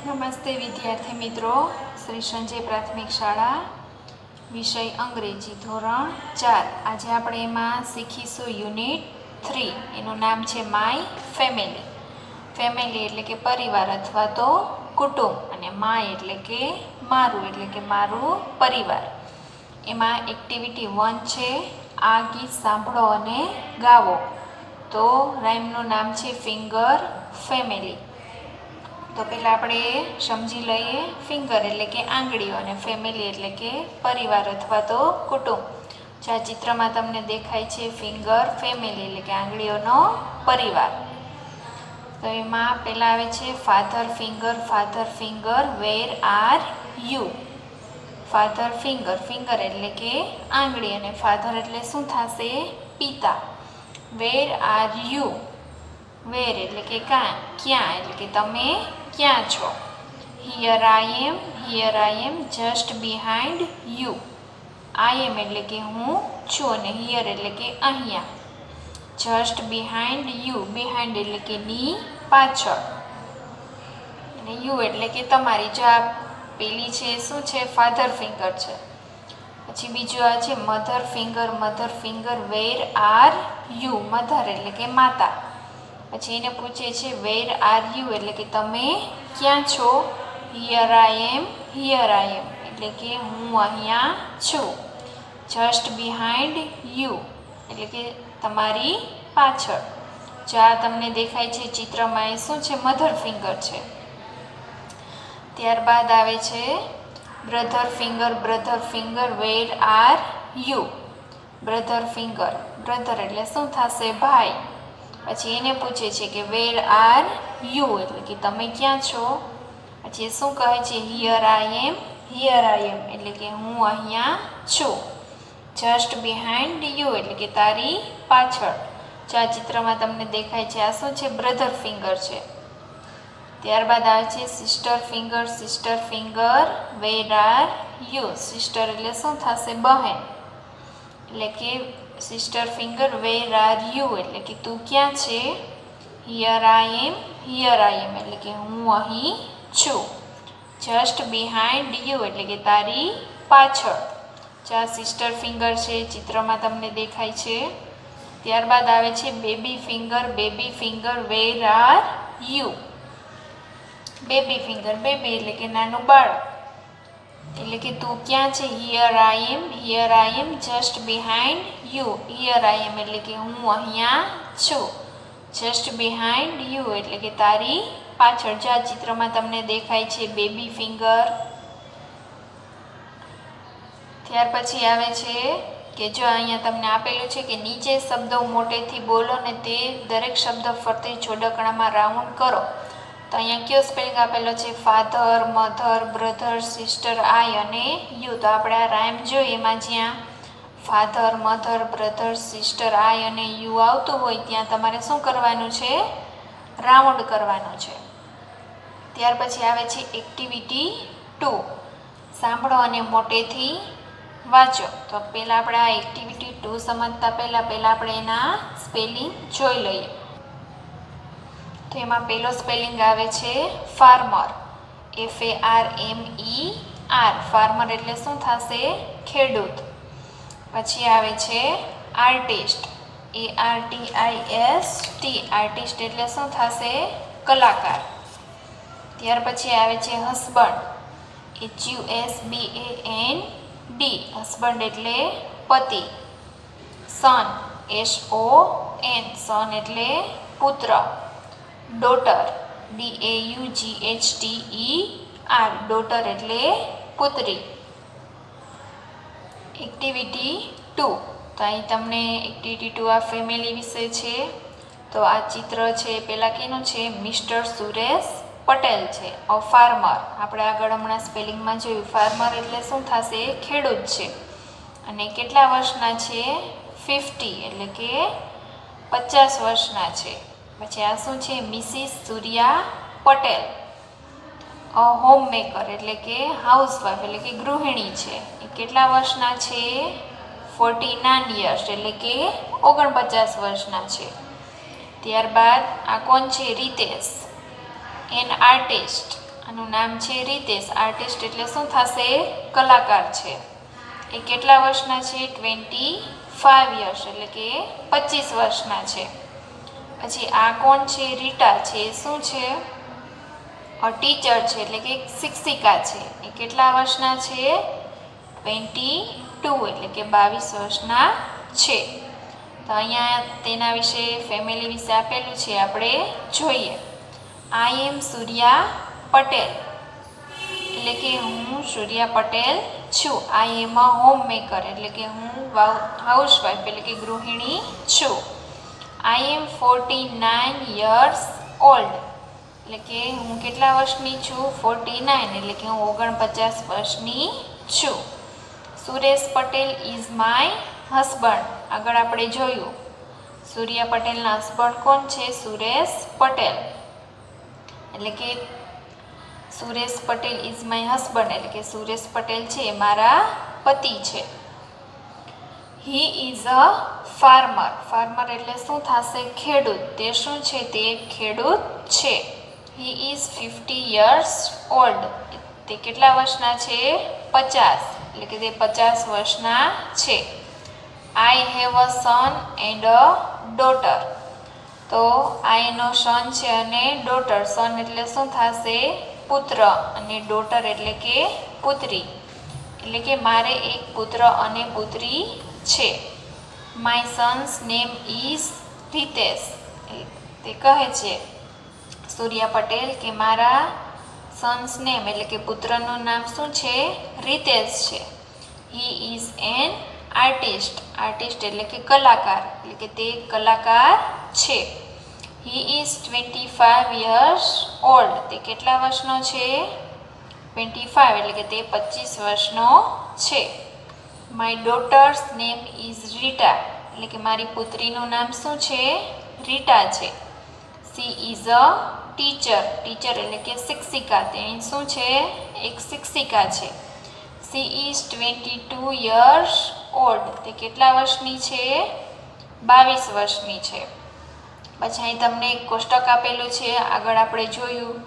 નમસ્તે વિદ્યાર્થી મિત્રો, શ્રી સંજય પ્રાથમિક શાળા, વિષય અંગ્રેજી, ધોરણ 4. આજે આપણે એમાં શીખીશું યુનિટ 3. એનું નામ છે માય ફેમિલી. ફેમિલી એટલે કે પરિવાર અથવા તો કુટુંબ, અને માય એટલે કે મારું પરિવાર. એમાં એક્ટિવિટી 1 છે, આ ગીત સાંભળો અને ગાવો. તો રાઇમનું નામ છે ફિંગર ફેમિલી. તો પહેલાં આપણે સમજી લઈએ. ફિંગર એટલે કે આંગળીઓ અને ફેમિલી એટલે કે પરિવાર અથવા તો કુટુંબ. જે આ ચિત્રમાં તમને દેખાય છે ફિંગર ફેમિલી એટલે કે આંગળીઓનો પરિવાર. તો એમાં પહેલાં આવે છે father finger where are you. Father finger એટલે કે આંગળી, અને ફાધર એટલે શું થશે? પિતા. વેર આર યુ. વેર એટલે કે ક્યાં એટલે કે તમે ક્યાં છો? Here I am just behind you. I am એટલે કે હું છું, અને હિયર એટલે કે અહીંયા. Just behind you. બિહાઇન્ડ એટલે કે ની પાછળ, અને યુ એટલે કે તમારી. જો આ પેલી છે શું છે? ફાધર ફિંગર છે. પછી બીજું આ છે mother finger where are you. Mother એટલે કે માતા. પછી એને પૂછે છે વેર આર યુ એટલે કે તમે ક્યાં છો? હિયર આઈ એમ એટલે કે હું અહીંયા છું. જસ્ટ બિહાઇન્ડ યુ એટલે કે તમારી પાછળ. જો આ તમને દેખાય છે ચિત્રમાં, એ શું છે? મધર ફિંગર છે. ત્યારબાદ આવે છે brother finger where are you. Brother એટલે શું થશે? ભાઈ. પછી એને પૂછે છે કે વેર આર યુ એટલે કે તમે ક્યાં છો? પછી શું કહે છે? હિયર આઈ એમ એટલે કે હું અહીંયા છું. જસ્ટ બિહાઇન્ડ યુ એટલે કે તારી પાછળ. જો આ ચિત્રમાં તમને દેખાય છે, આ શું છે? બ્રધર ફિંગર છે. ત્યારબાદ આવે છે sister finger where are you. Sister એટલે શું થશે? બહેન. એટલે કે sister finger where are you એટલે કે તું ક્યાં છે? હિયર આઈ એમ એટલે કે હું અહીં છું. જસ્ટ બિહાઇન્ડ યુ એટલે કે તારી પાછળ. આ સિસ્ટર ફિંગર છે, ચિત્રમાં તમને દેખાય છે. ત્યારબાદ આવે છે baby finger where are you. Baby એટલે કે નાનું બાળક. એટલે કે તું ક્યાં છે? Here I am just behind you. Here I am એટલે કે હું અહીંયા છું. જસ્ટ બિહાઇન્ડ યુ એટલે કે તારી પાછળ. જે આ ચિત્રમાં તમને દેખાય છે બેબી ફિંગર. ત્યાર પછી આવે છે કે જો અહીંયા તમને આપેલું છે કે નીચે શબ્દો મોટેથી બોલો ને તે દરેક શબ્દ ફરતે જોડકણામાં રાઉન્ડ કરો. તો અહીંયા કયો સ્પેલિંગ આપેલો છે? ફાધર, મધર, બ્રધર, સિસ્ટર, આઈ અને યુ. તો આપણે આ રાઇમ જોઈએ, એમાં જ્યાં ફાધર, મધર, બ્રધર, સિસ્ટર, આઈ અને યુ આવતું હોય ત્યાં તમારે શું કરવાનું છે? રાઉન્ડ કરવાનું છે. ત્યાર પછી આવે છે એક્ટિવિટી 2. સાંભળો અને મોટેથી વાંચો. તો પહેલાં આપણે આ એક્ટિવિટી 2 સમજતા પહેલાં આપણે એના સ્પેલિંગ જોઈ લઈએ. તો એમાં પહેલો સ્પેલિંગ આવે છે ફાર્મર. FARMER. ફાર્મર એટલે શું થશે? ખેડૂત. પછી આવે છે આર્ટિસ્ટ. ARTIST. આર્ટિસ્ટ એટલે શું થશે? કલાકાર. ત્યાર પછી આવે છે હસબન્ડ. HUSBAND. હસબન્ડ એટલે પતિ. સન. SON એટલે પુત્ર. ડોટર. DAUGHTER. ડોટર એટલે પુત્રી. એક્ટિવિટી 2. તો અહીં તમને એક્ટિવિટી 2 આ ફેમિલી વિશે છે. તો આ ચિત્ર છે પહેલાં કેનું છે? મિસ્ટર સુરેશ પટેલ છે. ફાર્મર આપણે આગળ હમણાં સ્પેલિંગમાં જોયું. ફાર્મર એટલે શું થશે? ખેડૂત છે. અને કેટલા વર્ષના છે? 50 એટલે કે 50 વર્ષના છે. પછી આ શું છે? મિસિસ સૂર્યા પટેલ. હોમ મેકર એટલે કે હાઉસવાઇફ એટલે કે ગૃહિણી છે. એ કેટલા વર્ષના છે? 49 યર્સ એટલે કે 49 વર્ષના છે. ત્યારબાદ આ કોણ છે? રિતેશ. An artist. આનું નામ છે રીતેશ. આર્ટિસ્ટ એટલે શું થશે? કલાકાર છે. એ કેટલા વર્ષના છે? 25 યર્સ એટલે કે 25 વર્ષના છે. પછી આ કોણ છે? રીટા છે. એ શું છે? ટીચર છે એટલે કે શિક્ષિકા છે. એ કેટલા વર્ષના છે? 22 એટલે કે 22 વર્ષના છે. તો અહીંયા તેના વિશે ફેમિલી વિશે આપેલું છે, આપણે જોઈએ. આઈ એમ સૂર્યા પટેલ એટલે કે હું સૂર્યા પટેલ છું. આઈ એમ અ હોમ મેકર એટલે કે હું હાઉસવાઈફ એટલે કે ગૃહિણી છું. આઈ એમ 49 યર્સ ઓલ્ડ એટલે કે હું કેટલા વર્ષની છું? 49 એટલે કે હું 49 વર્ષની છું. Suresh Patel is my husband. આગળ આપણે જોયું સૂર્યા પટેલના હસબન્ડ કોણ છે? સુરેશ પટેલ. એટલે કે Suresh Patel is my husband એટલે કે સુરેશ પટેલ છે એ મારા પતિ છે. He is a farmer. Farmer એટલે શું થશે? ખેડૂત. તે શું છે? તે ખેડૂત છે. He is 50 years old. તે કેટલા વર્ષના છે? 50 એટલે કે તે 50 વર્ષના છે. I have a son and a daughter. તો આ એનો સન છે અને ડોટર. સન એટલે શું થશે? પુત્ર. અને ડોટર એટલે કે પુત્રી. એટલે કે મારે એક પુત્ર અને પુત્રી છે. My Sons name is Ritesh. તે કહે છે સૂર્યા પટેલ કે મારા સન્સ નેમ એટલે કે પુત્રનું નામ શું છે? રીતેશ છે. He is an artist. Artist એટલે કે કલાકાર એટલે કે તે કલાકાર છે. He is 25 years old. તે કેટલા વર્ષનો છે? 25 એટલે કે તે 25 વર્ષનો છે. My daughter's name is Rita એટલે કે મારી પુત્રીનું નામ શું છે? રીટા છે. She is a teacher. Teacher એટલે કે શિક્ષિકા. તેની શું છે? એક શિક્ષિકા છે. She is 22 years old. તે કેટલા વર્ષની છે? 22 વર્ષની છે. પછી અહીં તમને એક કોષ્ટક આપેલું છે. આગળ આપણે જોયું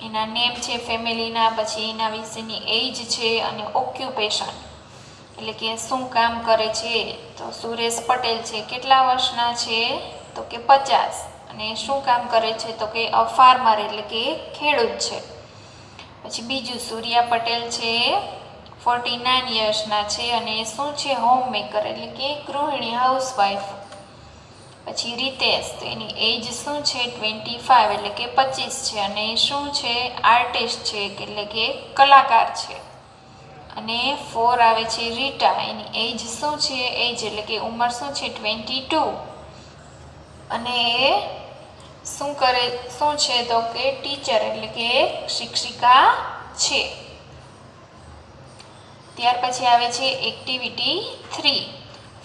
એના નેમ છે ફેમિલીના, પછી એના વિશેની એજ છે અને ઓક્યુપેશન એટલે કે શું કામ કરે છે. તો સુરેશ પટેલ છે કેટલા વર્ષના છે? તો કે 50. અને શું કામ કરે છે? તો કે અ ફાર્મર એટલે કે ખેડૂત છે. પછી બીજું સૂર્યા પટેલ છે 49 યર્સના છે અને એ શું છે? હોમ મેકર એટલે કે ગૃહિણી, હાઉસવાઈફ. પછી રીતેશ તો એની એજ શું છે? 25 એટલે કે 25 છે અને એ શું છે? આર્ટિસ્ટ છે એટલે કે કલાકાર છે. અને 4 આવે છે રીટા. એની એજ શું છે? એજ એટલે કે ઉંમર શું છે? 22. અને એ શું છે? તો કે ટીચર એટલે કે શિક્ષિકા છે. ત્યાર પછી આવે છે એક્ટિવિટી 3.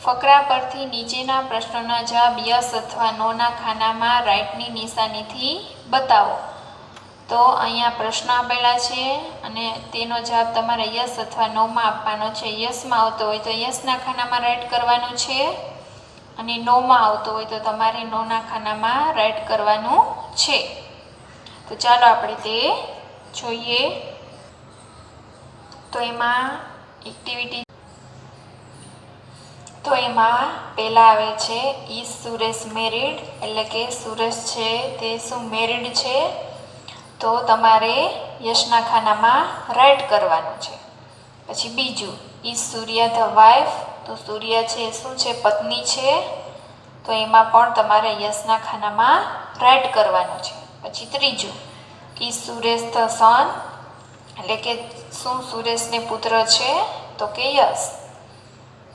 ફકરા પરથી નીચેના પ્રશ્નોના જવાબ યસ અથવા નોના ખાનામાં રાઈટની નિશાનીથી બતાવો. તો અહીંયા પ્રશ્ન આપેલા છે અને તેનો જવાબ તમારે યસ અથવા નોમાં આપવાનો છે. યસમાં આવતો હોય તો યસના ખાનામાં રાઈટ કરવાનું છે અને નોમાં આવતો હોય તો તમારે નોના ખાનામાં રાઈટ કરવાનું છે. તો ચાલો આપણે તે જોઈએ. તો એમાં પહેલા આવે છે ઇઝ સુરેશ મેરીડ એટલે કે સુરેશ છે તે શું મેરીડ છે? તો તમારે યસના ખાનામાં રાઈટ કરવાનું છે. પછી બીજું ઇઝ સૂર્યા ધ વાઇફ. તો સૂર્યા છે શું છે? પત્ની છે. તો એમાં પણ તમારે યસના ખાનામાં રાઈટ કરવાનું છે. પછી ત્રીજું ઇઝ સુરેશ ધ સન એટલે કે શું સુરેશને પુત્ર છે? તો કે યસ.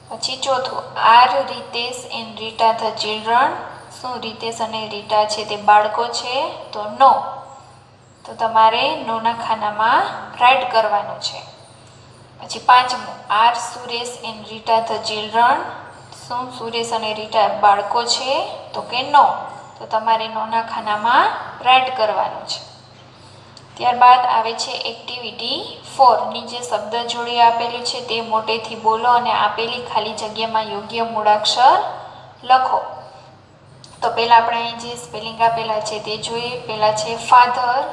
પછી ચોથું are Ritesh and Rita the children. શું રીતેશ અને રીટા છે તે બાળકો છે? તો નો. તો તમારે નોના ખાનામાં રાઈટ કરવાનું છે. પછી પાંચમું are Suresh and Rita the children. શું સુરેશ અને રીટા બાળકો છે? તો કે નો. તો તમારે નોના ખાનામાં રાઈટ કરવાનું છે. ત્યારબાદ આવે છે એક્ટિવિટી 4. નીચે શબ્દ જોડી આપેલું છે તે મોટેથી બોલો અને આપેલી ખાલી જગ્યામાં યોગ્ય મૂળાક્ષર લખો. તો પહેલાં આપણે અહીં જે સ્પેલિંગ આપેલા છે તે જોઈએ. પહેલાં છે ફાધર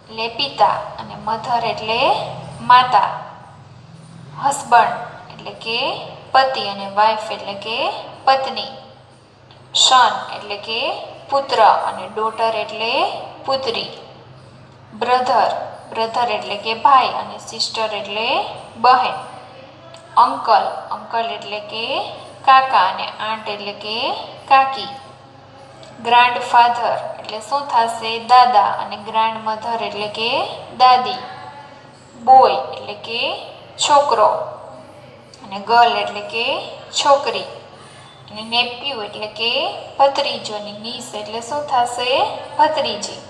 એટલે પિતા અને મધર એટલે માતા. હસબન્ડ એટલે કે પતિ અને વાઇફ એટલે કે પત્ની. સન એટલે કે પુત્ર અને ડોટર એટલે પુત્રી. બ્રધર એટલે કે ભાઈ અને સિસ્ટર એટલે બહેન. અંકલ એટલે કે કાકા અને આંટ એટલે કે કાકી. ગ્રાન્ડફાધર એટલે શું થશે? દાદા અને ગ્રાન્ડમધર એટલે કે દાદી. બોય એટલે કે છોકરો અને ગર્લ એટલે કે છોકરી. અને નેપ્યુ એટલે કે ભત્રીજો અને નીસ એટલે શું થશે? ભત્રીજી.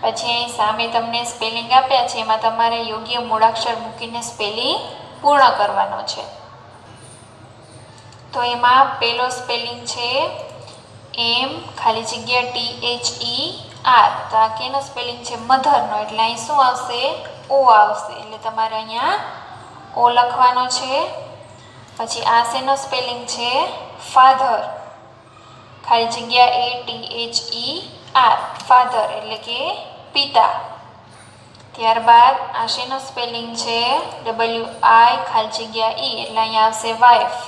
પછી અહીં સામે તમને સ્પેલિંગ આપ્યા છે, એમાં તમારે યોગ્ય મૂળાક્ષર મૂકીને સ્પેલિંગ પૂર્ણ કરવાનો છે. તો એમાં પહેલો સ્પેલિંગ છે એમ ખાલી જગ્યા THER. તો આ કેનો સ્પેલિંગ છે? મધરનો. એટલે અહીં શું આવશે? ઓ આવશે. એટલે તમારે અહીંયા ઓ લખવાનો છે. પછી આ શેનો સ્પેલિંગ છે? ફાધર. ખાલી જગ્યા ATHER. ફાધર એટલે કે પિતા. ત્યારબાદ આ શેનો સ્પેલિંગ છે? WI ખાલી જગ્યા E. એટલે અહીંયા આવશે વાઇફ.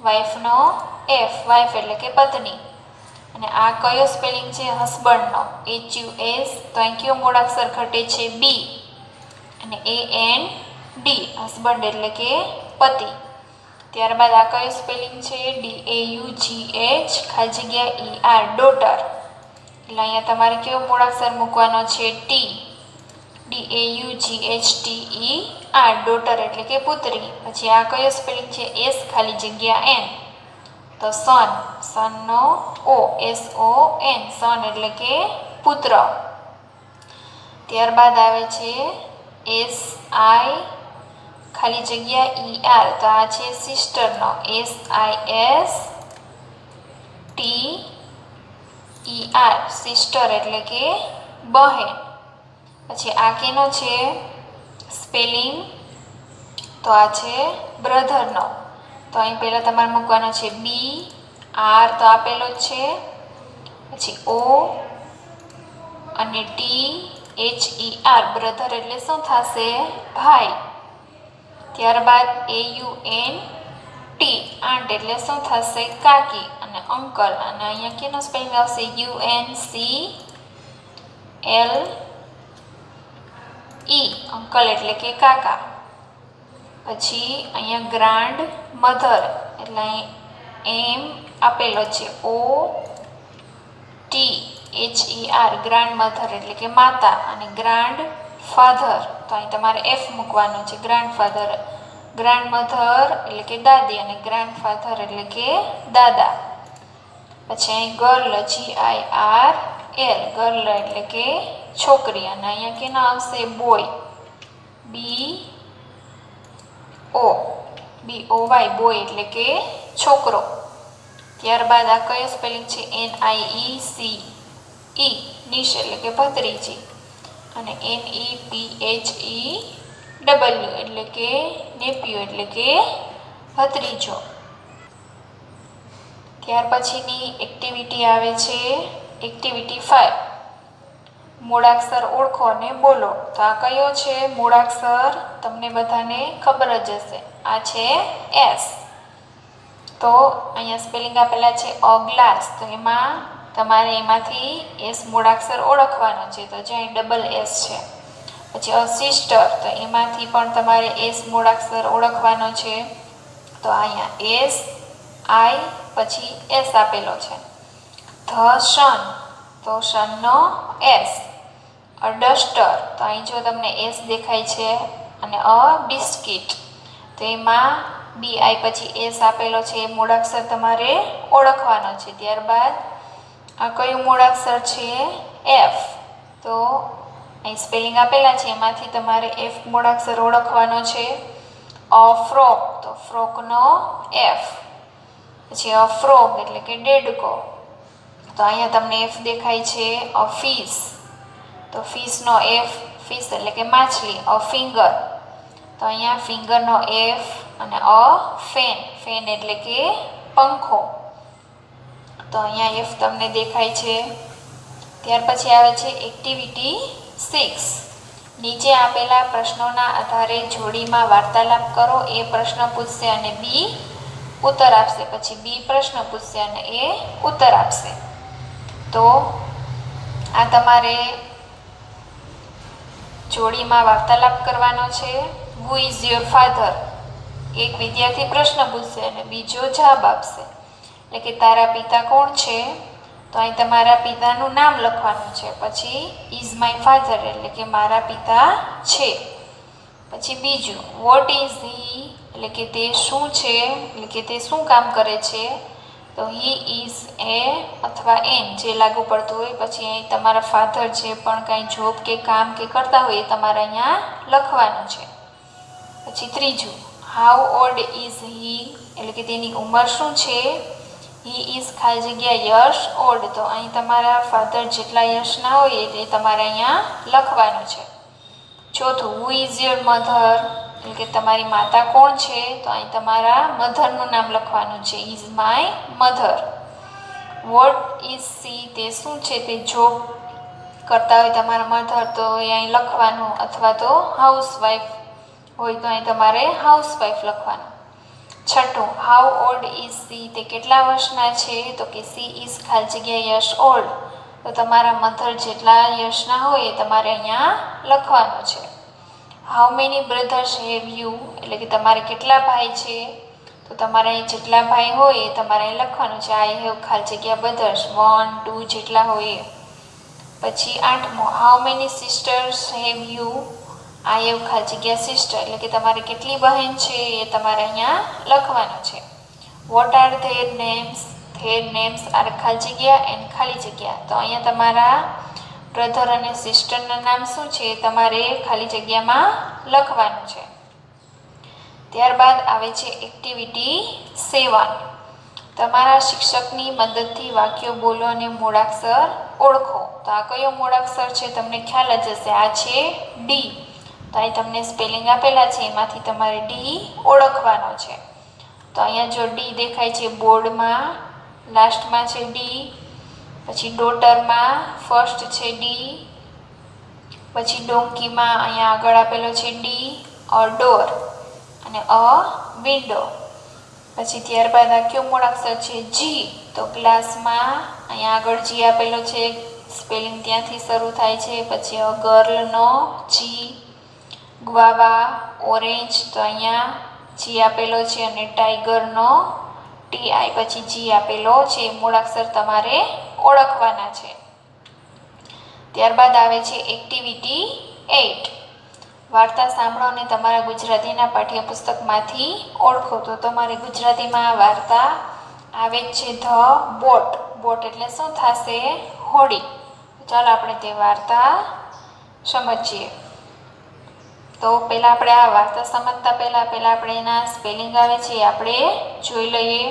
વાઇફનો F. વાઇફ એટલે કે પત્ની. અને આ કયો સ્પેલિંગ છે? હસબન્ડનો. HUS. તો અહીં કયો મૂળાક્ષર ઘટે છે? B અને AND. હસબન્ડ એટલે કે પતિ. ત્યારબાદ આ કયો સ્પેલિંગ છે? DAUGH ખાલી જગ્યા ER. ડોટર. એટલે અહીંયા તમારે કયો મૂળાક્ષર મૂકવાનો છે? T. DAUGHTER. ડોટર એટલે કે પુત્રી. પછી આ કયો સ્પેલિંગ છે? S ખાલી જગ્યા N. તો સનનો O. SON. સન એટલે કે પુત્ર. ત્યારબાદ આવે છે SI ખાલી જગ્યા ER. તો આ છે સિસ્ટરનો. SISTER. સિસ્ટર એટલે કે બહેન. પછી આ કેનો છે સ્પેલિંગ? તો આ છે બ્રધરનો. તો અહીં પહેલાં તમારે મૂકવાનો છે BR. તો આપેલો જ છે. પછી O અને THER. બ્રધર એટલે શું થશે? ભાઈ. ત્યારબાદ AUNT. આંટ એટલે શું થશે? કાકી. અને અંકલ. અને અહીંયા કેનો સ્પેલિંગ આવશે? UNCLE. અંકલ એટલે કે કાકા. પછી અહીંયા ગ્રાન્ડ મધર. એટલે અહીં એમ આપેલો છે OTHER. ગ્રાન્ડ મધર એટલે કે માતા. અને ગ્રાન્ડ ફાધર. તો અહીં તમારે F મૂકવાનો છે. ગ્રાન્ડફાધર. ગ્રાન્ડ મધર એટલે કે દાદી અને ગ્રાન્ડફાધર એટલે કે દાદા. પછી અહીં ગર્લ GIRL. ગર્લ એટલે કે છોકરી. અને અહીંયા કેનો આવશે? બોય. BOY. બોય એટલે કે છોકરો. ત્યારબાદ આ કયો સ્પેલિંગ છે? NIECE. નીશ એટલે કે ભત્રીજી. અને NEPHEW એટલે કે નેપ્યુ એટલે કે ભત્રીજો. ત્યાર પછીની એક્ટિવિટી આવે છે એક્ટિવિટી 5. મૂળાક્ષર ઓળખો અને બોલો. તો આ કયો છે મૂળાક્ષર? તમને બધાને ખબર જ હશે. આ છે S. તો અહીંયા સ્પેલિંગ આપેલા છે અ ગ્લાસ. તો એમાં તમારે એમાંથી S મૂળાક્ષર ઓળખવાનો છે. તો જ્યાં ડબલ S છે. પછી અ સિસ્ટર. તો એમાંથી પણ તમારે S મૂળાક્ષર ઓળખવાનો છે. તો અહીંયા S I પછી S આપેલો છે. The sun. તો સનનો S. અ ડસ્ટર. તો અહીં જો તમને S દેખાય છે. અને અ બિસ્કિટ. તો એમાં BI પછી S આપેલો છે. એ મૂળાક્ષર તમારે ઓળખવાનો છે. ત્યારબાદ આ કયું મૂળાક્ષર છે? F. તો અહીં સ્પેલિંગ આપેલા છે. એમાંથી તમારે F મૂળાક્ષર ઓળખવાનો છે. અ ફ્રોક. તો ફ્રોકનો F. પછી અ ફ્રોગ એટલે કે દેડકો. તો અહીંયા તમને F દેખાય છે. અ ફિશ. તો ફિશનો F. ફિશ એટલે કે માછલી. અ ફિંગર. તો અહીંયા ફિંગરનો F. અને અ ફેન. ફેન એટલે કે પંખો. તો અહીંયા F તમને દેખાય છે. ત્યાર પછી આવે છે એક્ટિવિટી 6. નીચે આપેલા પ્રશ્નોના આધારે જોડીમાં વાર્તાલાપ કરો. એ પ્રશ્ન પૂછશે અને બી ઉત્તર આપશે. પછી બી પ્રશ્ન પૂછશે અને એ ઉત્તર આપશે. તો આ તમારે જોડીમાં વાર્તાલાપ કરવાનો છે. Who is your father? એક વિદ્યાર્થી પ્રશ્ન પૂછશે અને બીજો જવાબ આપશે. એટલે કે તારા પિતા કોણ છે? તો અહીં તમારા પિતાનું નામ લખવાનું છે. પછી ઇઝ માય ફાધર એટલે કે મારા પિતા છે. પછી બીજું વોટ ઇઝ હી એટલે કે તે શું છે, એટલે કે તે શું કામ કરે છે. તો હી ઇઝ એ અથવા એન જે લાગુ પડતું હોય. પછી અહીં તમારા ફાધર જે પણ કાંઈ જોબ કે કામ કે કરતા હોય એ તમારે અહીંયા લખવાનું છે. પછી ત્રીજું હાઉ ઓલ્ડ ઇઝ હી એટલે કે તેની ઉંમર શું છે. હી ઇઝ ખાલી જગ્યા યર્સ ઓલ્ડ. તો અહીં તમારા ફાધર જેટલા યર્સના હોય એ તમારે અહીંયા લખવાનું છે. ચોથું હુ ઇઝ યોર મધર એટલે કે તમારી માતા કોણ છે. તો અહીં તમારા મધરનું નામ લખવાનું છે. Is my mother. What is C તે શું છે, તે જોબ કરતા હોય તમારા મધર તો એ અહીં લખવાનું. અથવા તો હાઉસવાઈફ હોય તો અહીં તમારે હાઉસવાઈફ લખવાનું. છઠ્ઠું હાઉ ઓલ્ડ ઇઝ સી તે કેટલા વર્ષના છે. તો કે સી ઇઝ ખાલી જગ્યા યર્સ ઓલ્ડ. તો તમારા મધર જેટલા યર્સના હોય એ તમારે અહીંયા લખવાનું છે. How many brothers have you એટલે કે તમારે કેટલા ભાઈ છે. તો તમારે અહીં જેટલા ભાઈ હોય એ તમારે અહીં લખવાનું છે. આઈ હેવ ખાલી જગ્યા બ્રધર્સ 1 2 જેટલા હોય એ. પછી આઠમું how many sisters have you I have ખાલી જગ્યા સિસ્ટર એટલે કે તમારે કેટલી બહેન છે એ તમારે અહીંયા લખવાનું છે. What are their names their names are ખાલી જગ્યા એન્ડ ખાલી જગ્યા. તો અહીંયા તમારા બ્રધર અને સિસ્ટરના નામ શું છે એ તમારે ખાલી જગ્યામાં લખવાનું છે. ત્યારબાદ આવે છે એક્ટિવિટી 7. તમારા શિક્ષકની મદદથી વાક્યો બોલો અને મૂળાક્ષર ઓળખો. તો આ કયો મૂળાક્ષર છે તમને ખ્યાલ જ હશે. આ છે ડી. તો અહીં તમને સ્પેલિંગ આપેલા છે એમાંથી તમારે ડી ઓળખવાનો છે. તો અહીંયા જો ડી દેખાય છે બોર્ડમાં લાસ્ટમાં છે ડી. પછી ડોટરમાં ફર્સ્ટ છે ડી. પછી ડોંકીમાં અહીંયા આગળ આપેલો છે ડી. ડોર અને વિન્ડો. પછી ત્યારબાદ આ કયો મૂળાક્ષર છે જી. તો ગ્લાસમાં અહીંયા આગળ જી આપેલો છે. સ્પેલિંગ ત્યાંથી શરૂ થાય છે. પછી ગર્લનો જી. ગ્વાવા ઓરેન્જ તો અહીંયા જી આપેલો છે અને ટાઈગરનો TI પછી જી આપેલો છે. મૂળાક્ષર તમારે ઓળખવાના છે. ત્યારબાદ આવે છે એક્ટિવિટી 8. વાર્તા સાંભળો અને તમારા ગુજરાતીના પાઠ્યપુસ્તકમાંથી ઓળખો. તો તમારે ગુજરાતીમાં વાર્તા આવે છે ધ બોટ. બોટ એટલે શું થશે? હોડી. ચાલો આપણે તે વાર્તા સમજીએ. તો પહેલાં આપણે આ વાર્તા સમજતા પહેલાં આપણે એના સ્પેલિંગ આવે છે એ આપણે જોઈ લઈએ.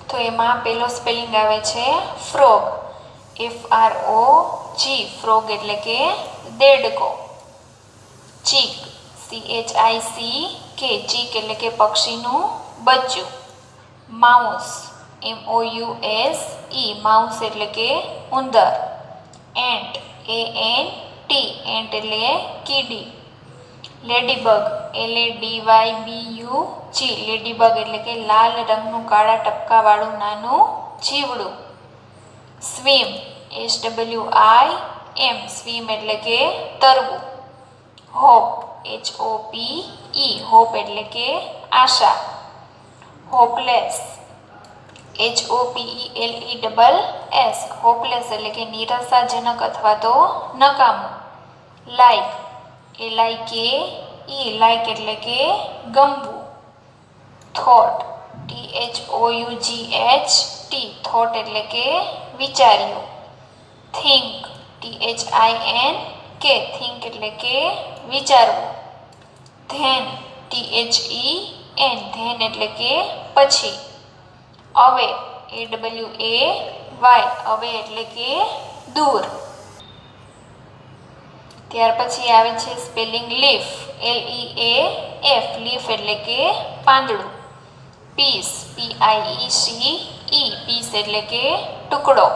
તો એમાં પહેલો સ્પેલિંગ આવે છે ફ્રોગ. FROG ફ્રોગ એટલે કે દેડકો. ચીક CHICK ચીક એટલે કે પક્ષીનું બચ્ચું. માઉસ MOUSE માઉસ એટલે કે ઉંદર. એન્ટ ANT એન્ટ એટલે કીડી. લેડીબગ LADYBUG લેડીબગ એટલે કે લાલ રંગનું કાળા ટપકાવાળું નાનું જીવડું. સ્વિમ SWIM સ્વિમ એટલે કે તરવું. હોપ HOPE હોપ એટલે કે આશા. હોપલેસ HOPELESS હોપલેસ એટલે કે નિરાશાજનક અથવા તો નકામું. લાઈક LIKE લાઈક એટલે કે ગમવું. થોટ THOUGHT થોટ એટલે કે વિચાર્યું. થિંક THINK થિંક એટલે કે વિચારવું. ધેન THEN ધેન એટલે કે પછી. અવે AWAY અવે એટલે કે દૂર. ત્યાર પછી આવે છે સ્પેલિંગ લીફ LEAF લીફ એટલે કે પાંદડું. પીસ PIECE પીસ એટલે કે ટુકડો.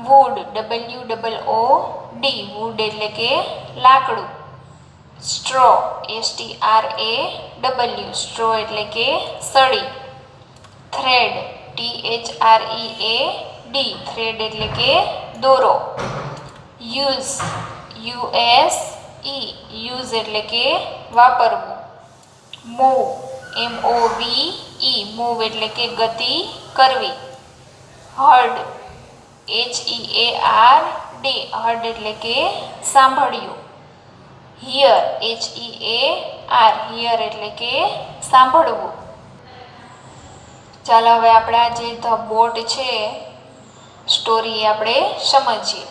વુડ WOOD વુડ એટલે કે લાકડું. સ્ટ્રો STRAW સ્ટ્રો એટલે કે સળી. થ્રેડ THREAD થ્રેડ એટલે કે દોરો. યુઝ યુઝ એટલે કે વાપરવું. મૂવ MOVE મૂવ એટલે કે ગતિ કરવી. હર્ડ HEARD હર્ડ એટલે કે સાંભળ્યું. હિયર HEAR હિયર એટલે કે સાંભળવું. ચાલો હવે આપણા જે ધ બોટ છે સ્ટોરી આપણે સમજીએ.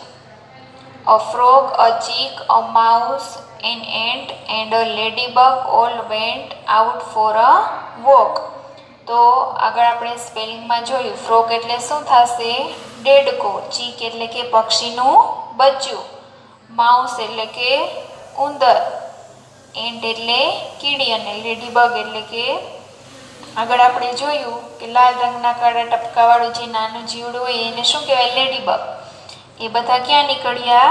A frog, a chick, a mouse, an ant and a ladybug all went out for a walk. તો આગળ આપણે સ્પેલિંગમાં જોયું. ફ્રોગ એટલે શું થશે? દેડકો. ચીક એટલે કે પક્ષીનું બચ્ચું. માઉસ એટલે કે ઉંદર. એન્ટ એટલે કીડી અને લેડીબગ એટલે કે આગળ આપણે જોયું કે લાલ રંગના કાળા ટપકાવાળું જે નાનું જીવડું હોય એને શું કહેવાય? લેડીબગ. એ બધા ક્યાં નીકળ્યા?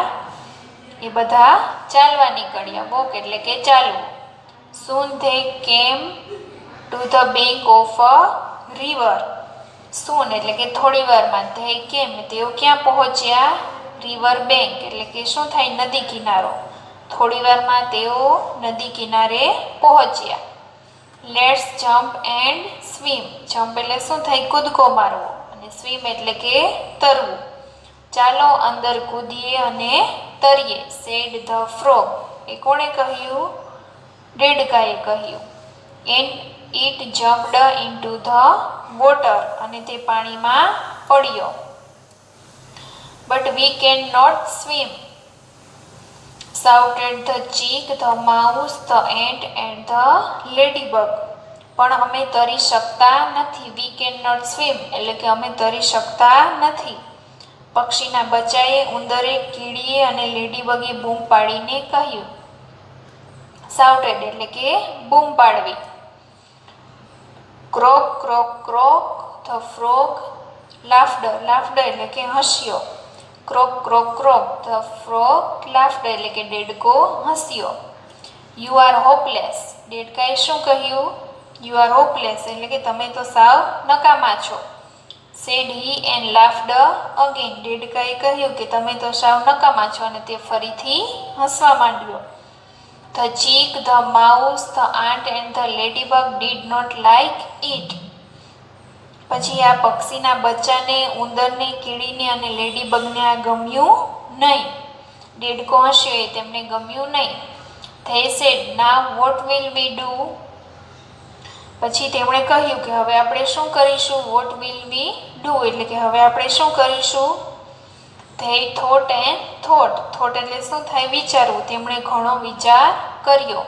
એ બધા ચાલવા નીકળ્યા. વોક એટલે કે ચાલવું. Soon they came to the bank of a river. Soon એટલે કે થોડી વારમાં. they came તેઓ ક્યાં પહોંચ્યા? રિવર બેંક એટલે કે શું થાય? નદી કિનારો. થોડી વારમાં તેઓ નદી કિનારે પહોંચ્યા. Let's jump and swim. Jump એટલે શું થાય? કૂદકો મારવો. અને સ્વિમ એટલે કે તરવું. ચાલો અંદર કૂદીએ અને તરીએ. સેડ ધ ફ્રોગ એ કોણે કહ્યું? દેડકાએ કહ્યું. And it jumped into the water અને તે પાણીમાં પડ્યો. But we can not swim shouted the chick, the mouse, the ant and the ladybug. પણ અમે તરી શકતા નથી. વી કેન નોટ સ્વિમ એટલે કે અમે તરી શકતા નથી. પક્ષીના બચ્ચાએ, ઉંદરે, કીડીએ અને લેડીબગે બૂમ પાડીને કહ્યું. શાઉટેડ એટલે કે બૂમ પાડવી. ક્રોક ક્રોક ક્રોક ધ ફ્રોગ લાફ્ડ લાફ્ડ એટલે કે હસ્યો. ક્રોક ક્રોક ક્રોક ધ ફ્રોગ લાફ્ડ એટલે કે દેડકો હસ્યો. યુ આર હોપલેસ દેડકાએ શું કહ્યું? યુ આર હોપલેસ એટલે કે તમે તો સાવ નકામા છો. Said he and laughed again દેડકાએ કહ્યું કે તમે તો સાવ નકામા છો અને તે ફરીથી હસવા માંડ્યો. The chick, the mouse, the ant and the ladybug did not like it. પછી આ પક્ષીના બચ્ચાને, ઉંદરને, કીડીને અને લેડીબગને આ ગમ્યું નહીં. દેડકો હસ્યો એ તેમને ગમ્યું નહીં. They sad now what will we do. પછી તેમણે કહ્યું કે હવે આપણે શું કરીશું? વોટ વિલ વી ડુ એટલે કે હવે આપણે શું કરીશું? They thought and thought thought એટલે શું થાય? વિચારવું. તેમણે ઘણો વિચાર કર્યો.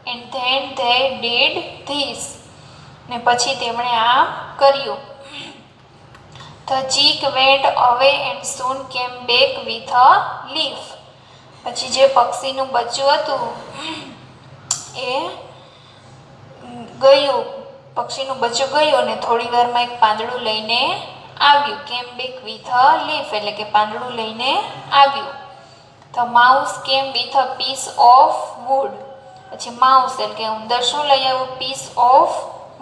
And then they did this ને પછી તેમણે આમ કર્યું. ધ ચીક વેન્ટ અવે એન્ડ સૂન કેમ બેક વિથ અ લીફ. પછી જે પક્ષીનું બચ્ચું હતું એ ગયું. પક્ષીનું બચ્ચું ગયું અને થોડી વારમાં એક પાંદડું લઈને આવ્યું. કેમ બેક વિથ અ લીફ એટલે કે પાંદડું લઈને આવ્યું. The mouse came with a piece of wood. પછી માઉસ એટલે કે ઉંદર શું લઈ આવ્યું? પીસ ઓફ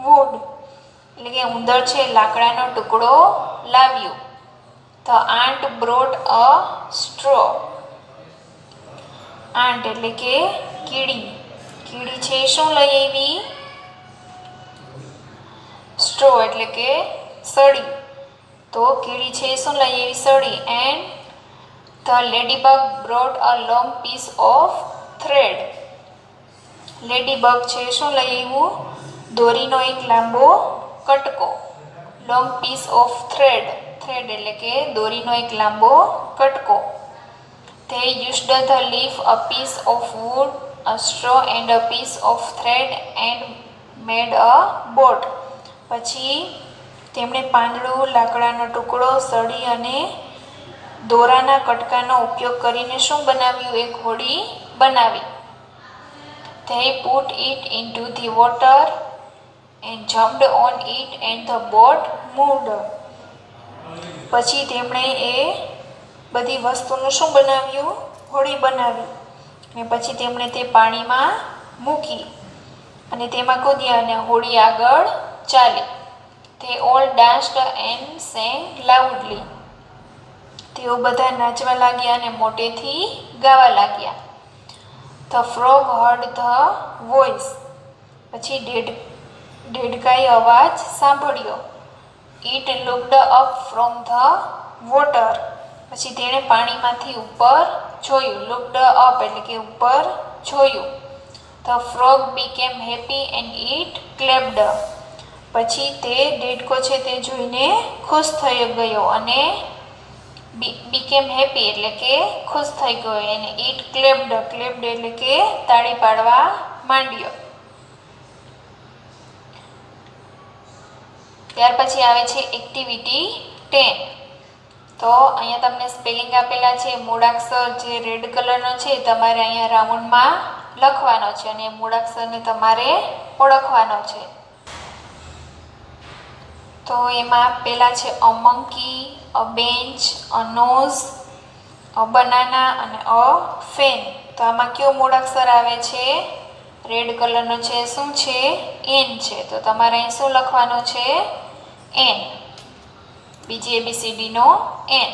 વુડ એટલે કે ઉંદર છે લાકડાનો ટુકડો લાવ્યું. The ant brought a straw. Ant એટલે કે કીડી. કીડી છે એ શું લઈ આવી? સ્ટ્રો એટલે કે સળી. તો કીડી છે એ શું લઈ આવી? સળી. And the ladybug brought a long piece of thread. Ladybug છે શું લઈ આવ્યું? દોરીનો એક લાંબો કટકો. Long piece of thread thread એટલે કે દોરીનો એક લાંબો કટકો. They used the leaf, a piece of wood, a straw and a piece of thread and made a boat. પછી તેમણે પાંદડું, લાકડાનો ટુકડો, સળી અને દોરાના કટકાનો ઉપયોગ કરીને શું બનાવ્યું? એક હોડી બનાવી. They put it into the water and jumped on it and the boat moved. પછી તેમણે એ બધી વસ્તુનું શું બનાવ્યું? હોળી બનાવી. અને પછી તેમણે તે પાણીમાં મૂકી અને તેમાં કૂદ્યા અને હોળી આગળ ચાલી. They all danced and sang loudly. તેઓ બધા નાચવા લાગ્યા અને મોટેથી ગાવા લાગ્યા. The frog heard the voice. પછી દેડકાએ અવાજ સાંભળ્યો. It looked up from the water. પછી તેણે પાણીમાંથી ઉપર જોયું. Looked up એટલે કે ઉપર જોયું. The frog became happy and it clapped. પછી તે દેડકો છે તે જોઈને ખુશ થઈ ગયો અને became happy એટલે કે ખુશ થઈ ગયો અને it clapped એટલે કે તાળી પાડવા માંડ્યો. ત્યાર પછી આવે છે એક્ટિવિટી 10. તો અહીંયા તમને સ્પેલિંગ આપેલા છે. મૂળાક્ષર જે રેડ કલરનો છે તમારે અહીંયા રાઉન્ડમાં લખવાનો છે અને મૂળાક્ષરને તમારે ઓળખવાનો છે. તો એમાં પહેલા છે a monkey, a bench, a nose, a banana અને અ ફેન. તો આમાં કયો મૂળાક્ષર આવે છે? રેડ કલરનો છે. શું છે? એન છે. તો તમારે અહીં શું લખવાનું છે? એન. બીજી ABCDનો એન.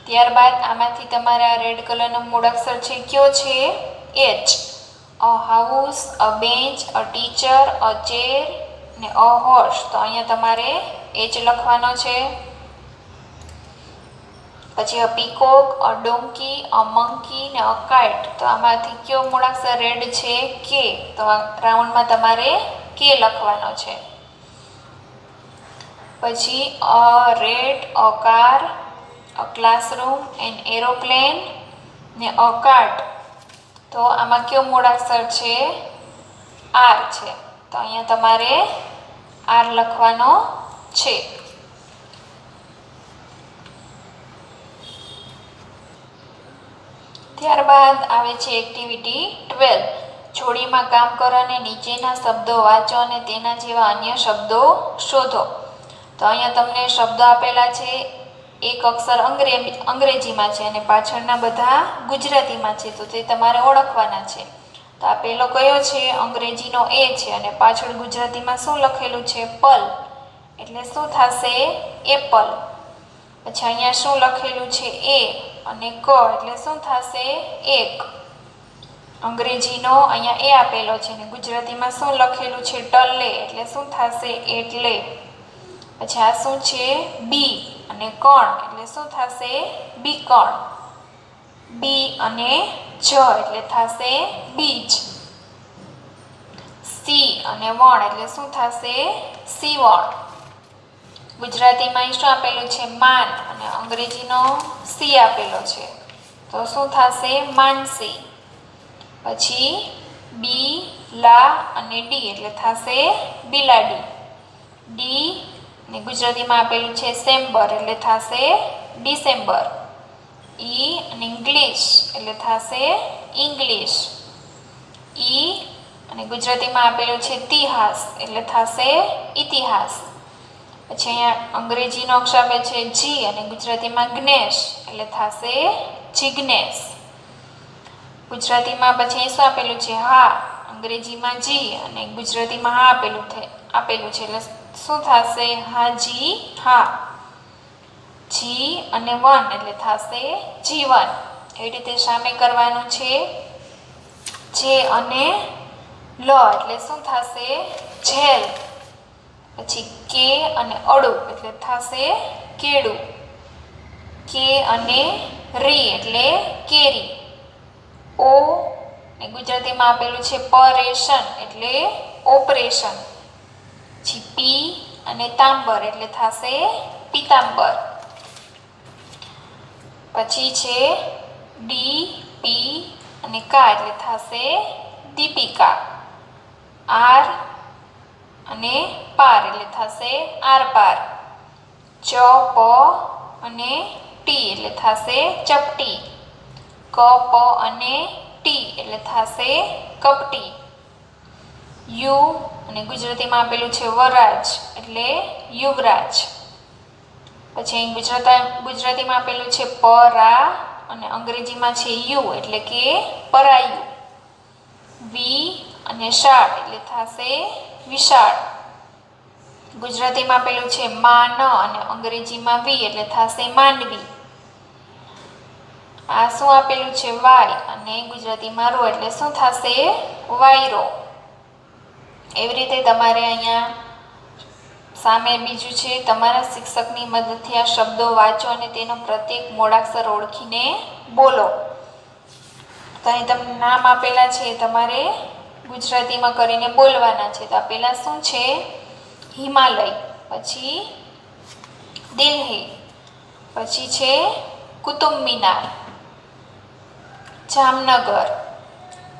ત્યારબાદ આમાંથી તમારા રેડ કલરનો મૂળાક્ષર છે કયો છે? H. A house, a bench, a teacher, a chair ને અ હોર્સ. તો અહીંયા તમારે એચ લખવાનો છે. પછી a peacock, a donkey, a monkey ને અ કાઇટ. તો આમાંથી કયો મૂળાક્ષર રેડ છે? કે. તો રાઉન્ડમાં તમારે કે લખવાનો છે. પછી a red, a car, a classroom an aeroplane ને અ કાર્ટ. તો આમાં કયો મૂળાક્ષર છે? આર છે. તો અહીંયા તમારે આર લખવાનો છે. ત્યારબાદ આવે છે એક્ટિવિટી 12. જોડીમાં કામ કરો અને નીચેના શબ્દો વાંચો અને તેના જેવા અન્ય શબ્દો શોધો. તો અહીંયા તમને શબ્દો આપેલા છે. એક અક્ષર અંગ્રેજીમાં છે અને પાછળના બધા ગુજરાતીમાં છે. તો તે તમારે ઓળખવાના છે. તો આ પહેલો કયો છે? અંગ્રેજીનો એ છે અને પાછળ ગુજરાતીમાં શું લખેલું છે? પલ. એટલે શું થશે? એપલ. પછી અહીંયા શું લખેલું છે? એ અને ક એટલે શું થશે? એક. અંગ્રેજીનો અહીંયા એ આપેલો છે અને ગુજરાતીમાં શું લખેલું છે? ટલ્લે એટલે શું થશે? એટલે. પછી આ શું છે? બી અને કણ એટલે શું થશે? બીકણ. બી અને જ એટલે થશે બીજ. સી અને વણ એટલે શું થશે? સીવણ. ગુજરાતીમાં શું આપેલું છે? માન અને અંગ્રેજીનો સી આપેલો છે. તો શું થશે? માનસી. પછી બી, લા અને ડી એટલે થશે બિલાડી. ડી અને ગુજરાતીમાં આપેલું છે સેમ્બર એટલે થશે ડિસેમ્બર. ઈ અને ઇંગ્લિશ એટલે થશે ઇંગ્લિશ. ઈ અને ગુજરાતીમાં આપેલું છે ઇતિહાસ એટલે થશે ઇતિહાસ. પછી અહીંયા અંગ્રેજીનો અક્ષર આપે છે જી અને ગુજરાતીમાં જ્ઞેશ એટલે થશે જિજ્ઞેશ. ગુજરાતીમાં પછી શું આપેલું છે? હા. અંગ્રેજીમાં જી અને ગુજરાતીમાં હા આપેલું છે એટલે શું થશે? હાજી હા. જી અને વન એટલે થશે જીવન. એવી રીતે સામે કરવાનું છે. જે અને લ એટલે શું થશે? જેલ. પછી કે અને અડુ એટલે થશે કેળું. કે અને રી એટલે કેરી. ઓ ને ગુજરાતીમાં આપેલું છે પરેશન એટલે ઓપરેશન. પછી પી અને તાંબર એટલે થશે પીતાંબર. પછી છે ડી, પી અને કા એટલે થશે દીપિકા. આર અને પાર એટલે થશે આરપાર. ચ, પ અને ટી એટલે થશે ચપટી. ક, પ અને ટી એટલે થશે કપટી. યુ અને ગુજરાતીમાં આપેલું છે વરરાજ એટલે યુવરાજ. પછી અહીં ગુજરાતીમાં આપેલું છે પરા અને અંગ્રેજીમાં છે યુ એટલે કે પરાયું. વી અને શાળ એટલે થશે વિશાળ. ગુજરાતીમાં આપેલું છે માન અને અંગ્રેજીમાં વી એટલે થશે માનવી. આ શું આપેલું છે વાય અને ગુજરાતીમાં રો એટલે શું થશે વાયરો. એવી રીતે તમારે અહીંયા સામે બીજું છે તમારા શિક્ષકની મદદથી આ શબ્દો વાંચો અને તેનો પ્રત્યેક મૂળાક્ષર ઓળખીને બોલો. તો અહીં તમને નામ આપેલા છે તમારે ગુજરાતીમાં કરીને બોલવાના છે. તો આ પહેલા શું છે હિમાલય, પછી દિલ્હી, પછી છે કુતુબ મિનાર, જામનગર,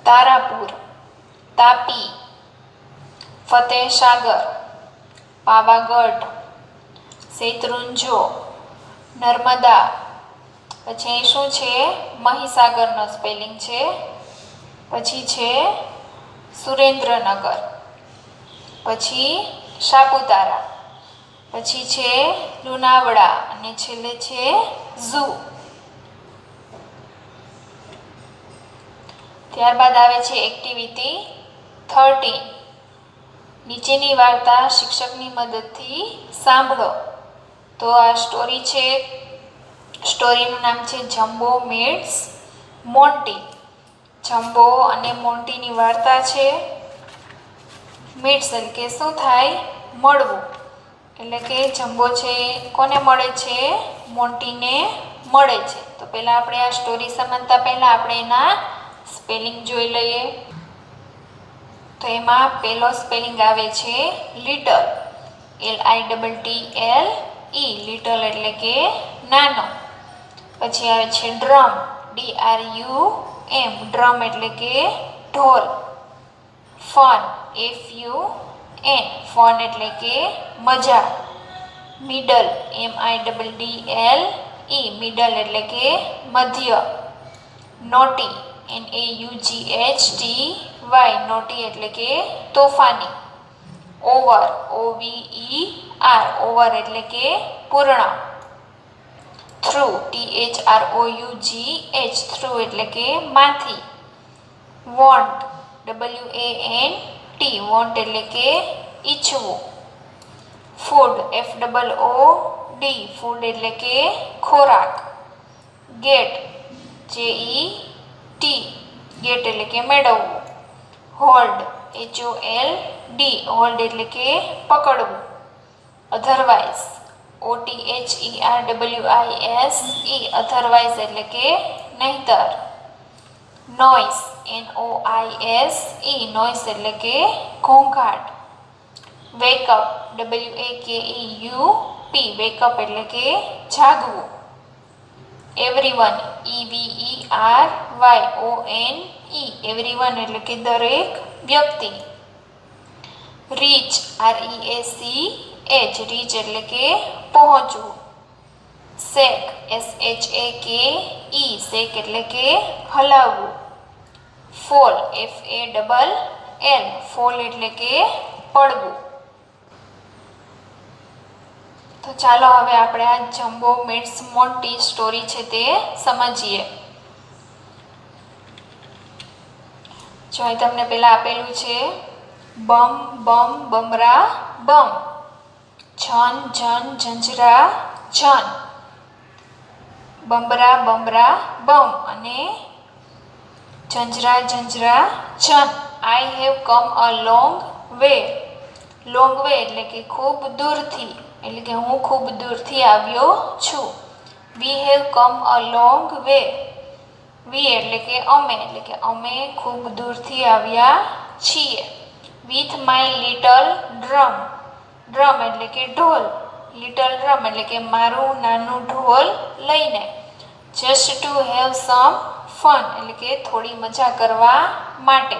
તારાપુર, તાપી, ફતેહ સાગર, પાવાગઢ, શેત્રુંજો, નર્મદા. પછી અહીં શું છે મહીસાગરનો સ્પેલિંગ છે. પછી છે સુરેન્દ્રનગર, પછી સાપુતારા, પછી છે લુણાવાડા અને છેલ્લે છે ઝૂ. ત્યારબાદ આવે છે એક્ટિવિટી 13. નીચેની વાર્તા શિક્ષકની મદદથી સાંભળો. તો આ સ્ટોરી છે, સ્ટોરીનું નામ છે જમ્બો મીટ્સ મોન્ટી. જમ્બો અને મોન્ટીની વાર્તા છે. મીટ્સ એટલે કે શું થાય મળવું, એટલે કે જમ્બો છે કોને મળે છે મોન્ટીને મળે છે. તો પહેલાં આપણે આ સ્ટોરી સમજતા પહેલાં આપણે એના સ્પેલિંગ જોઈ લઈએ. તો એમાં પહેલો સ્પેલિંગ આવે છે લિટલ, LITTLE, લિટલ એટલે કે નાનો. પછી આવે છે ડ્રમ, DRUM, ડ્રમ એટલે કે ઢોલ. ફન, FUN, ફન એટલે કે મજા. મિડલ, MIDDLE, મિડલ એટલે કે મધ્ય. નોટી, NAUGHTY, નોટી એટલે કે તોફાની. ઓવર, OVER, ઓવર એટલે કે પૂર્ણ. થ્રુ, THROUGH, થ્રુ એટલે કે માંથી. વોન્ટ, WANT, વોન્ટ એટલે કે ઈચ્છવું. ફૂડ, FOOD, ફૂડ એટલે કે ખોરાક. ગેટ, GET, ગેટ એટલે કે મેળવવું. હોલ્ડ, HOLD, હોલ્ડ એટલે કે પકડવું. અધરવાઇઝ, OTHERWISE, અધરવાઇઝ એટલે કે નહીતર. નોઇસ, NOISE, નોઇસ એટલે કે ઘોંઘાટ. વેકઅપ, WAKEUP, વેકઅપ એટલે કે જાગવું. એવરીવન, EVERYONE, એવરીવન એટલે કે દરેક વ્યક્તિ. રીચ, REACH, રીચ એટલે કે પહોંચવું. શેક, SHAKE, શેક એટલે કે હલાવવું. ફોલ, FALL, ફોલ એટલે કે પડવું. તો ચાલો હવે આપણે આ જમ્બો મીટ્સ મોન્ટી સ્ટોરી છે તે સમજીએ. જો અહીં તમને પહેલાં આપેલું છે બમ બમ બમરા બમ, ઝન ઝન ઝંઝરા ઝન, બમરા બમરા બમ અને ઝંઝરા ઝંઝરા ઝન. I have come a long way, long way એટલે કે ખૂબ દૂરથી, એટલે કે હું ખૂબ દૂરથી આવ્યો છું. We have come a long way, we એટલે કે અમે ખૂબ દૂરથી આવ્યા છીએ. With my little drum, drum એટલે કે ઢોલ, લિટલ ડ્રમ એટલે કે મારું નાનું ઢોલ લઈને. Just to have some fun એટલે કે થોડી મજા કરવા માટે.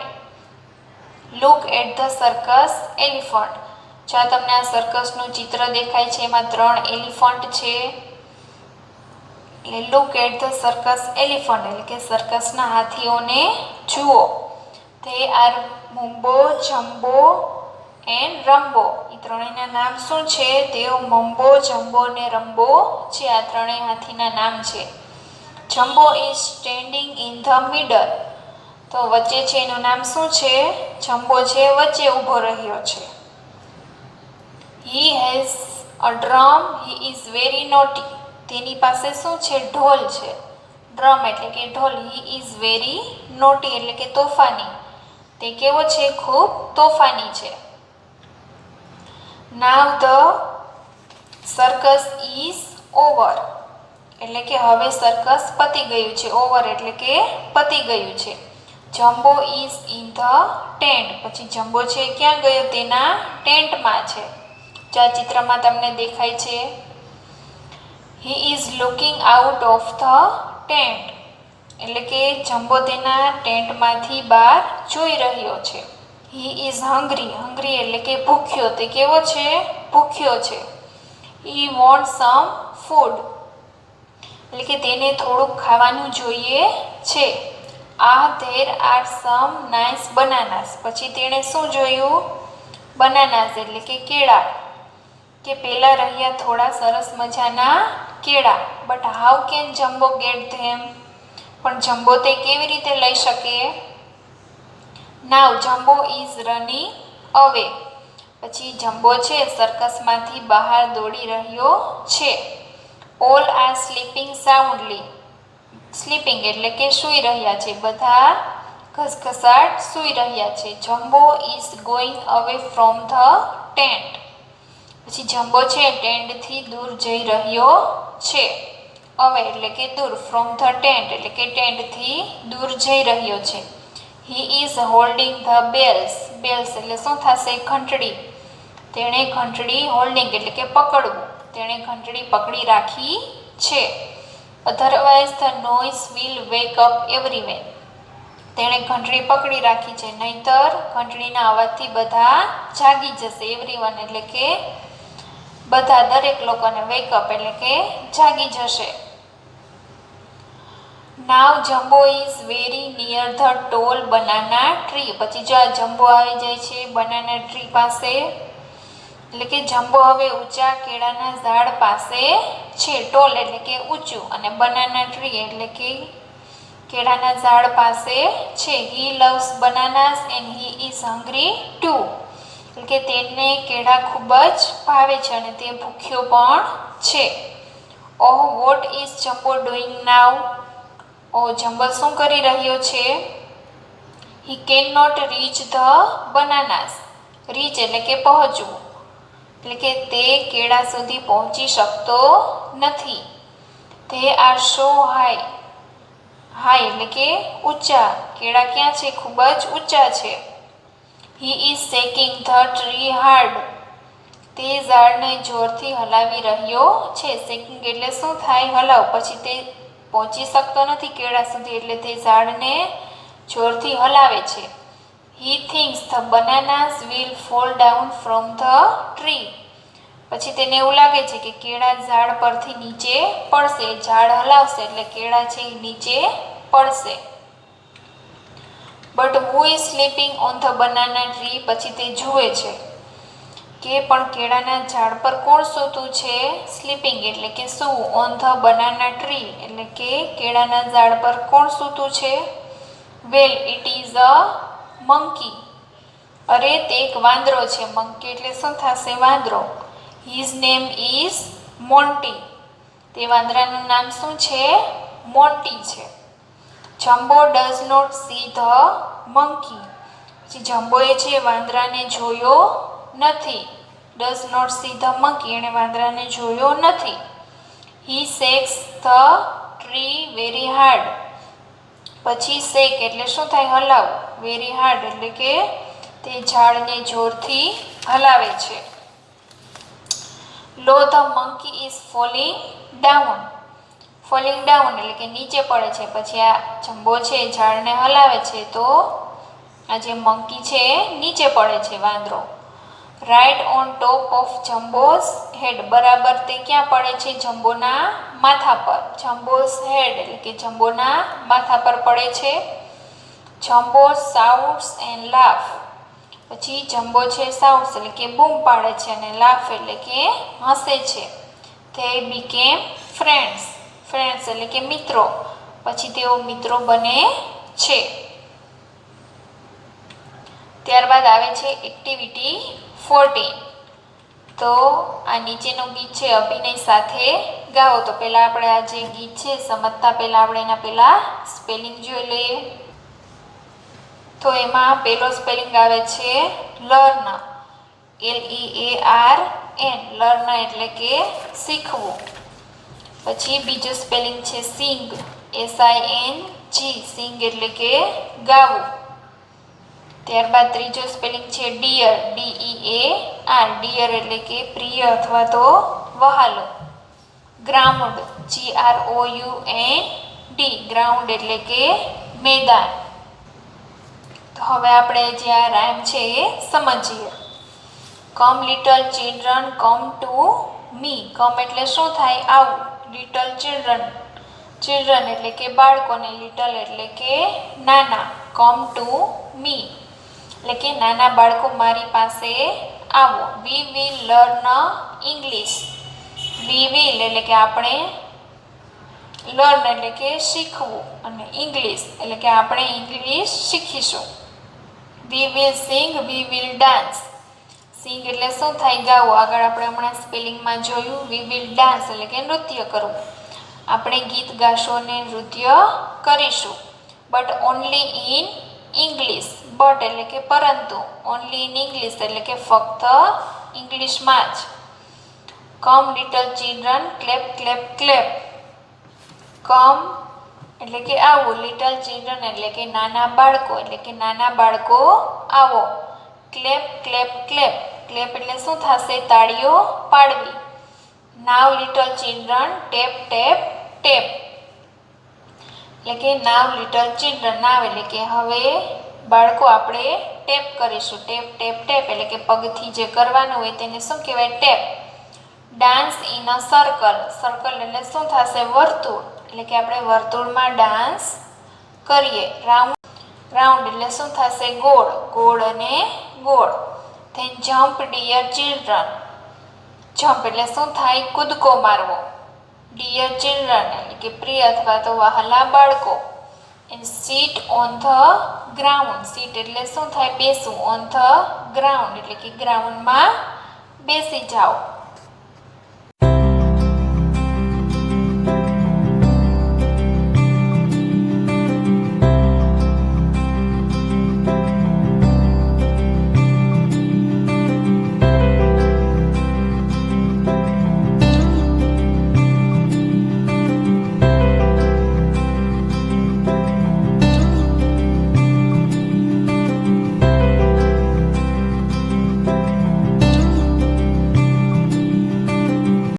Look at the circus elephant, જો તમને આ સર્કસનું ચિત્ર દેખાય છે એમાં 3 એલિફન્ટ છે. એટલે look at the circus elephant એટલે કે સર્કસના હાથીઓને જુઓ. They are Mumbo Jumbo and Rumbo. એ ત્રણેયના નામ શું છે? તેઓ મંબો, જમ્બો ને રંબો છે. આ ત્રણેય હાથીના નામ છે. Jumbo is standing in the middle. તો વચ્ચે છે એનું નામ શું છે? જમ્બો છે વચ્ચે ઊભો રહ્યો છે. He has a drum. He is very naughty. તેની પાસે શું છે? ઢોલ છે. ડ્રમ એટલે કે ઢોલ. હી ઇઝ વેરી નોટી એટલે કે તોફાની. તે કેવો છે? ખૂબ તોફાની છે. નાવ ધ સર્કસ ઇઝ ઓવર. એટલે કે હવે સર્કસ પતી ગયું છે. ઓવર એટલે કે પતી ગયું છે. Jumbo is in the tent. પછી જમ્બો છે ક્યાં ગયો? તેના ટેન્ટમાં છે. આ ચિત્રમાં તમને દેખાય છે. He is looking out of the tent. એટલે કે જમ્બો તેના ટેન્ટમાંથી બહાર જોઈ રહ્યો છે. હી ઇઝ હંગ્રી. હંગ્રી એટલે કે ભૂખ્યો. તે કેવો છે? ભૂખ્યો છે. He want some food. એટલે કે તેને થોડુંક ખાવાનું જોઈએ છે. There are some nice bananas. પછી તેણે શું જોયું? બનાનાસ એટલે કે કેળા. કે પેલા રહ્યા થોડા સરસ મજાના કેળા. But how can Jumbo get them. પણ જમ્બો તે કેવી રીતે લઈ શકે? નાવ જમ્બો ઇઝ રનિંગ અવે. પછી જમ્બો છે સર્કસમાંથી બહાર દોડી રહ્યો છે. All are sleeping soundly. Sleeping એટલે કે સૂઈ રહ્યા છે. બધા ઘસઘસાટ સૂઈ રહ્યા છે. Jumbo is going away from the tent. પછી જમ્બો છે ટેન્ટથી દૂર જઈ રહ્યો છે. અવે એટલે કે દૂર. ફ્રોમ ધ ટેન્ટ એટલે કે ટેન્ટથી દૂર જઈ રહ્યો છે. He is holding the bells. Bells એટલે શું થશે? ઘંટડી. તેણે ઘંટડી હોલ્ડિંગ એટલે કે પકડવું. તેણે ઘંટડી પકડી રાખી છે. Otherwise the noise will wake up everyone. તેણે ઘંટડી પકડી રાખી છે. નહીતર ઘંટડીના અવાજથી બધા જાગી જશે. એવરીવન એટલે કે બધા, દરેક લોકોને. વેકઅપ એટલે કે જાગી જશે. Now Jumbo is very near the tall banana tree. પછી જો આ જમ્બો આવી જાય છે બનાના ટ્રી પાસે. એટલે કે જમ્બો હવે ઊંચા કેળાના ઝાડ પાસે છે. ટોલ એટલે કે ઊંચું અને બનાના ટ્રી એટલે કે કેળાના ઝાડ પાસે છે. He loves bananas and he is hungry too. એટલે કે તેને કેળા ખૂબ જ ભાવે છે અને તે ભૂખ્યો પણ છે. Oh what is Jumbo doing now. Jumbo શું કરી રહ્યો છે? He can not reach the bananas. Reach એટલે કે પહોંચવું. એટલે કે તે કેળા સુધી પહોંચી શકતો નથી. They are so high. High એટલે કે ઊંચા. કેળા ક્યાં છે? ખૂબ જ ઊંચા છે. He is shaking the tree hard. તે ઝાડને જોરથી હલાવી રહ્યો છે. શેકિંગ એટલે શું થાય? હલાવ. પછી તે પહોંચી શકતો નથી કેળા સુધી એટલે તે ઝાડને જોરથી હલાવે છે. He thinks the bananas will fall down from the tree. પછી તેને એવું લાગે છે કે કેળા ઝાડ પરથી નીચે પડશે. ઝાડ હલાવશે એટલે કેળા છે એ નીચે પડશે. But who is sleeping on the banana tree. પછી તે જુએ છે કે પણ કેળાના ઝાડ પર કોણ સૂતું છે? સ્લીપિંગ એટલે કે સૂવું. ઓન ધ બનાના ટ્રી એટલે કે કેળાના ઝાડ પર કોણ સૂતું છે? વેલ ઇટ ઇઝ અ મંકી. અરે તે એક વાંદરો છે. મંકી એટલે શું થશે? વાંદરો. His name is Monty. તે વાંદરાનું નામ શું છે? મોન્ટી છે. Jumbo does not see the monkey. પછી જમ્બોએ છે વાંદરાને જોયો નથી. Does not see the monkey. એણે વાંદરાને જોયો નથી. He shakes the tree very hard. પછી શેક એટલે શું થાય? હલાવવું. વેરી હાર્ડ એટલે કે તે ઝાડને જોરથી હલાવે છે. Lo the monkey is falling down. Falling down એટલે કે નીચે પડે છે. પછી આ જમ્બો છે ઝાડને હલાવે છે તો આ જે મંકી છે નીચે પડે છે વાંદરો. રાઇટ ઓન ટોપ ઓફ જમ્બોઝ હેડ. બરાબર તે ક્યાં પડે છે? જમ્બોના માથા પર. જમ્બોઝ હેડ એટલે કે જમ્બોના માથા પર પડે છે. Jumbo શાઉટ્સ and laugh. પછી જમ્બો છે સાઉટ્સ એટલે કે બૂમ પાડે છે અને લાફ એટલે કે હસે છે. They became friends. ફ્રેન્ડ્સ એટલે કે મિત્રો. પછી તેઓ મિત્રો બને છે. ત્યારબાદ આવે છે એક્ટિવિટી 14. તો આ નીચેનું ગીત છે અભિનય સાથે ગાઓ. તો પહેલાં આપણે આ જે ગીત છે સમજતા પહેલાં આપણે એના પહેલાં સ્પેલિંગ જોઈ લઈએ. તો એમાં પહેલો સ્પેલિંગ આવે છે લર્ન. LEARN. લર્ન એટલે કે શીખવું. પછી બીજો સ્પેલિંગ છે સિંગ. SING. સિંગ એટલે કે ગાવું. ત્યારબાદ ત્રીજો સ્પેલિંગ છે ડિયર. DEAR. ડિયર એટલે કે પ્રિય અથવા તો વહાલો. ગ્રાઉન્ડ. GROUND. ગ્રાઉન્ડ એટલે કે મેદાન. તો હવે આપણે જે આ રાઇમ છે એ સમજીએ. Come little children come to me. Come એટલે શું થાય? આવું. Little children. ચિલ્ડ્રન એટલે કે બાળકોને. લિટલ એટલે કે નાના. કમ ટુ મી એટલે કે નાના બાળકો મારી પાસે આવો. We will learn English. We will એટલે કે આપણે, લર્ન એટલે કે શીખવું અને ઇંગ્લિશ એટલે કે આપણે ઇંગ્લિશ શીખીશું. We will sing. We will dance. Sing એટલે શું થાય? ગાવું. આગળ આપણે હમણાં સ્પેલિંગમાં જોયું. વી વિલ ડાન્સ એટલે કે નૃત્ય કરવું. આપણે ગીત ગાશું અને નૃત્ય કરીશું. But only in English. But એટલે કે પરંતુ. ઓનલી ઇન ઇંગ્લિશ એટલે કે ફક્ત ઇંગ્લિશમાં જ. Come little children clap clap clap. Come એટલે કે આવો. લિટલ ચિલ્ડ્રન એટલે કે નાના બાળકો એટલે કે નાના બાળકો આવો. Clap clap clap. ક્લેપ એટલે શું થશે? તાળીઓ પાડવી. Now little children tap tap tap. એટલે કે નાવ લિટલ ચિલ્ડ્રન. નાવ એટલે કે હવે બાળકો આપણે ટેપ કરીશું. ટેપ ટેપ ટેપ એટલે કે પગથી જે કરવાનું હોય તેને શું કહેવાય? Tap. Dance in a circle. Circle એટલે શું થશે? વર્તુળ. એટલે કે આપણે વર્તુળમાં ડાન્સ કરીએ. રાઉન્ડ. રાઉન્ડ એટલે શું થશે? ગોળ. ગોળ અને ગોળ. Then jump dear children. Jump એટલે શું થાય? કૂદકો મારવો. ડિયર ચિલ્ડ્રન એટલે કે પ્રિય અથવા તો વહાલા બાળકો. And sit on the ground. Seat એટલે શું થાય? બેસવું. ઓન ધ ગ્રાઉન્ડ એટલે કે ગ્રાઉન્ડમાં બેસી જાઓ.